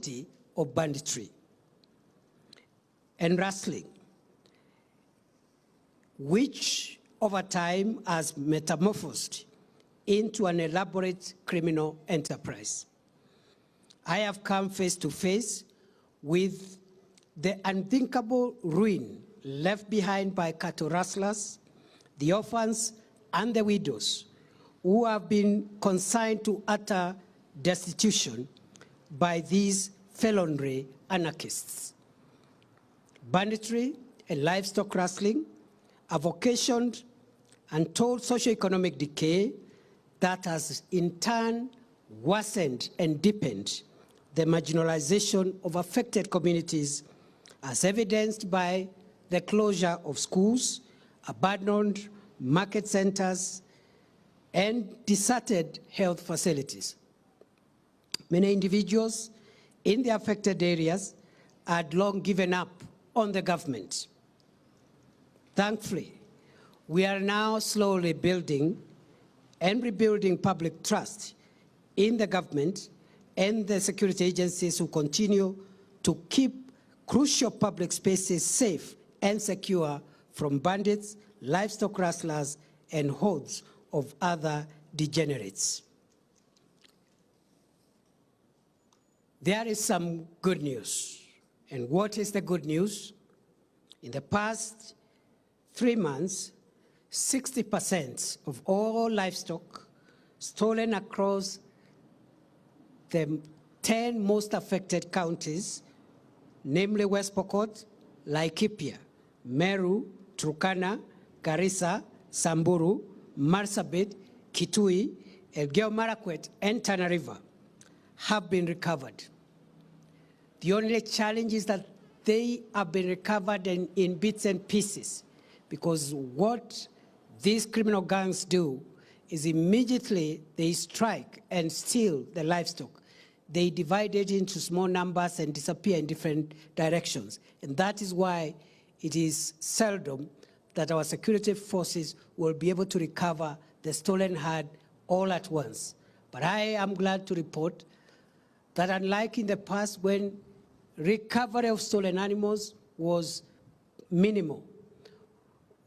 quantity of banditry and rustling, which over time has metamorphosed into an elaborate criminal enterprise. I have come face to face with the unthinkable ruin left behind by cattle rustlers, the orphans, and the widows who have been consigned to utter destitution by these felonry anarchists. Banditry and livestock rustling have occasioned untold socioeconomic decay that has in turn worsened and deepened the marginalization of affected communities, as evidenced by the closure of schools, abandoned market centers, and deserted health facilities. Many individuals in the affected areas had long given up on the government. Thankfully, we are now slowly building and rebuilding public trust in the government and the security agencies who continue to keep crucial public spaces safe and secure from bandits, livestock rustlers, and hordes of other degenerates. There is some good news. And what is the good news? In the past 3 months, 60% of all livestock stolen across the 10 most affected counties, namely West Pokot, Laikipia, Meru, Turkana, Garissa, Samburu, Marsabit, Kitui, Elgeyo Marakwet, and Tana River, have been recovered. The only challenge is that they have been recovered in bits and pieces, because what these criminal gangs do is immediately they strike and steal the livestock. They divide it into small numbers and disappear in different directions. And that is why it is seldom that our security forces will be able to recover the stolen herd all at once. But I am glad to report that unlike in the past when recovery of stolen animals was minimal,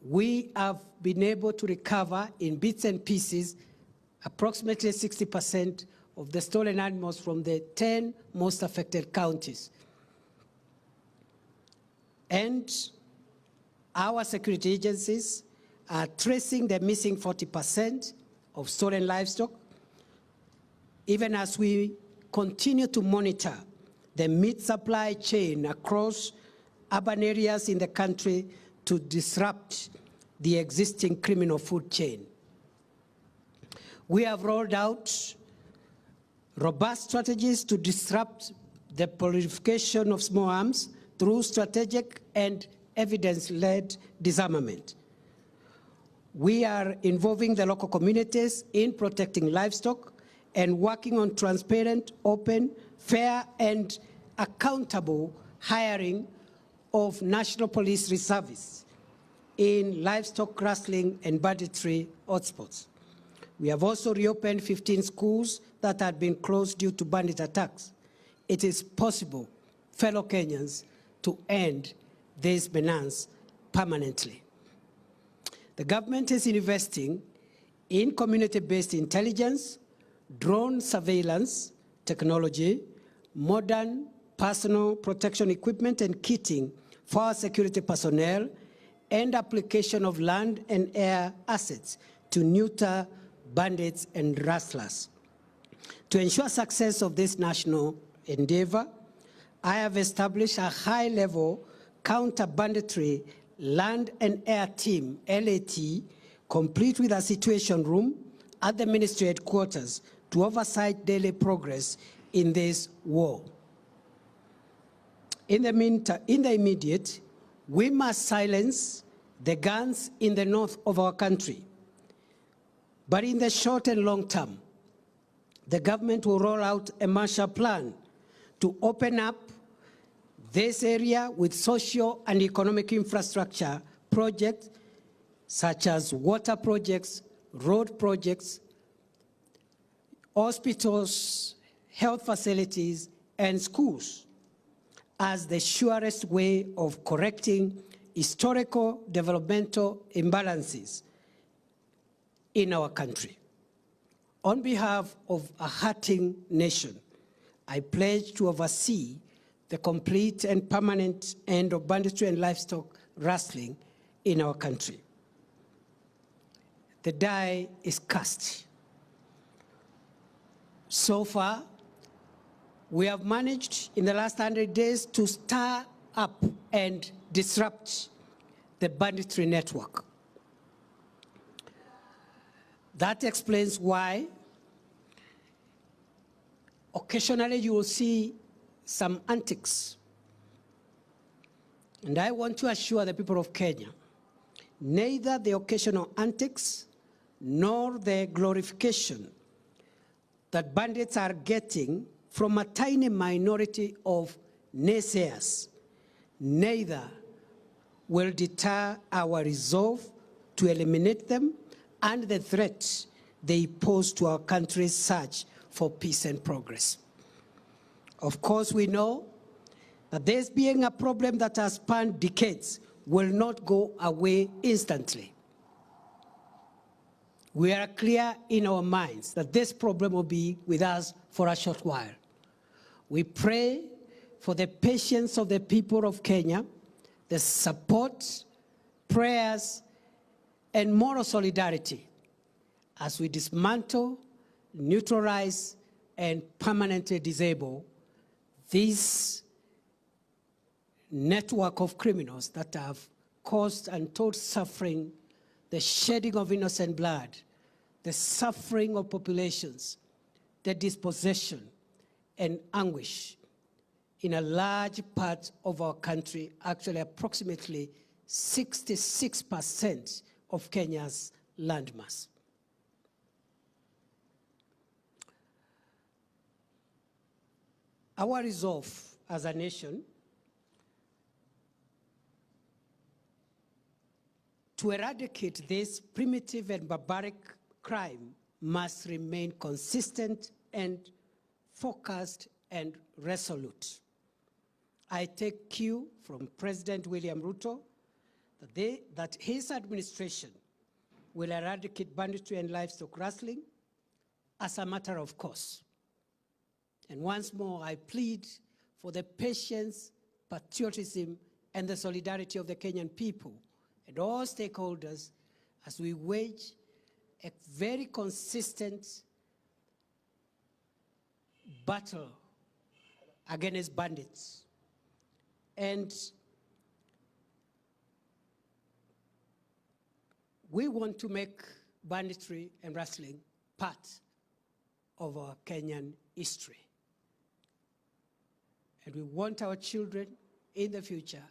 we have been able to recover in bits and pieces approximately 60% of the stolen animals from the 10 most affected counties. And our security agencies are tracing the missing 40% of stolen livestock, even as we continue to monitor the meat supply chain across urban areas in the country to disrupt the existing criminal food chain. We have rolled out robust strategies to disrupt the proliferation of small arms through strategic and evidence-led disarmament. We are involving the local communities in protecting livestock and working on transparent, open, fair, and accountable hiring of National Police Reservists in livestock rustling and banditry hotspots. We have also reopened 15 schools that had been closed due to bandit attacks. It is possible, fellow Kenyans, to end this menace permanently. The government is investing in community-based intelligence, drone surveillance technology, modern personal protection equipment and kitting for our security personnel, and application of land and air assets to neuter bandits and rustlers. To ensure success of this national endeavor, I have established a high-level counter-banditry land and air team, LAT, complete with a situation room at the ministry headquarters to oversight daily progress in this war. In the immediate, we must silence the guns in the north of our country. But in the short and long term, the government will roll out a Marshall Plan to open up this area with social and economic infrastructure projects such as water projects, road projects, hospitals, health facilities, and schools as the surest way of correcting historical developmental imbalances in our country. On behalf of a hurting nation, I pledge to oversee the complete and permanent end of banditry and livestock rustling in our country. The die is cast. So far, we have managed in the last 100 days to stir up and disrupt the banditry network. That explains why occasionally you will see some antics. And I want to assure the people of Kenya, neither the occasional antics nor the glorification that bandits are getting from a tiny minority of naysayers, neither will deter our resolve to eliminate them and the threat they pose to our country's search for peace and progress. Of course, we know that this being a problem that has spanned decades will not go away instantly. We are clear in our minds that this problem will be with us for a short while. We pray for the patience of the people of Kenya, the support, prayers, and moral solidarity as we dismantle, neutralize, and permanently disable this network of criminals that have caused untold suffering, the shedding of innocent blood, the suffering of populations, the dispossession and anguish in a large part of our country, actually approximately 66% of Kenya's landmass. Our resolve as a nation to eradicate this primitive and barbaric crime must remain consistent and focused and resolute. I take cue from President William Ruto that his administration will eradicate banditry and livestock rustling as a matter of course. And once more, I plead for the patience, patriotism, and the solidarity of the Kenyan people and all stakeholders as we wage a very consistent battle against bandits. And we want to make banditry and rustling part of our Kenyan history. And we want our children in the future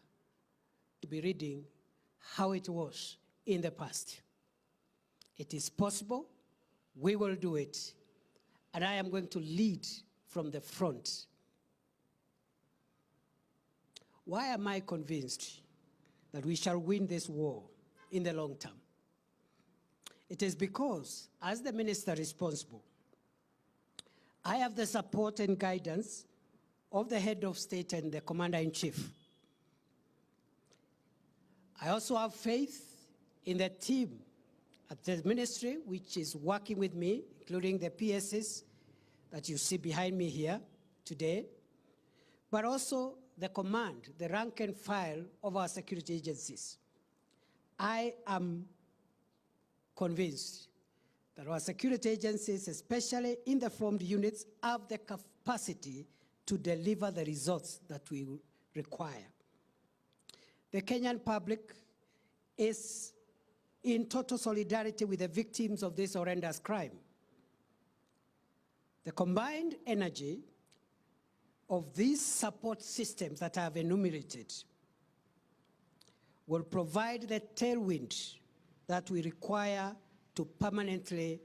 to be reading how it was in the past. It is possible, we will do it, and I am going to lead from the front. Why am I convinced that we shall win this war in the long term? It is because, as the minister responsible, I have the support and guidance of the head of state and the commander-in-chief. I also have faith in the team at the ministry, which is working with me, including the PSs that you see behind me here today, but also the command, the rank and file of our security agencies. I am convinced that our security agencies, especially in the formed units, have the capacity to deliver the results that we require. The Kenyan public is in total solidarity with the victims of this horrendous crime. The combined energy of these support systems that I have enumerated will provide the tailwind that we require to permanently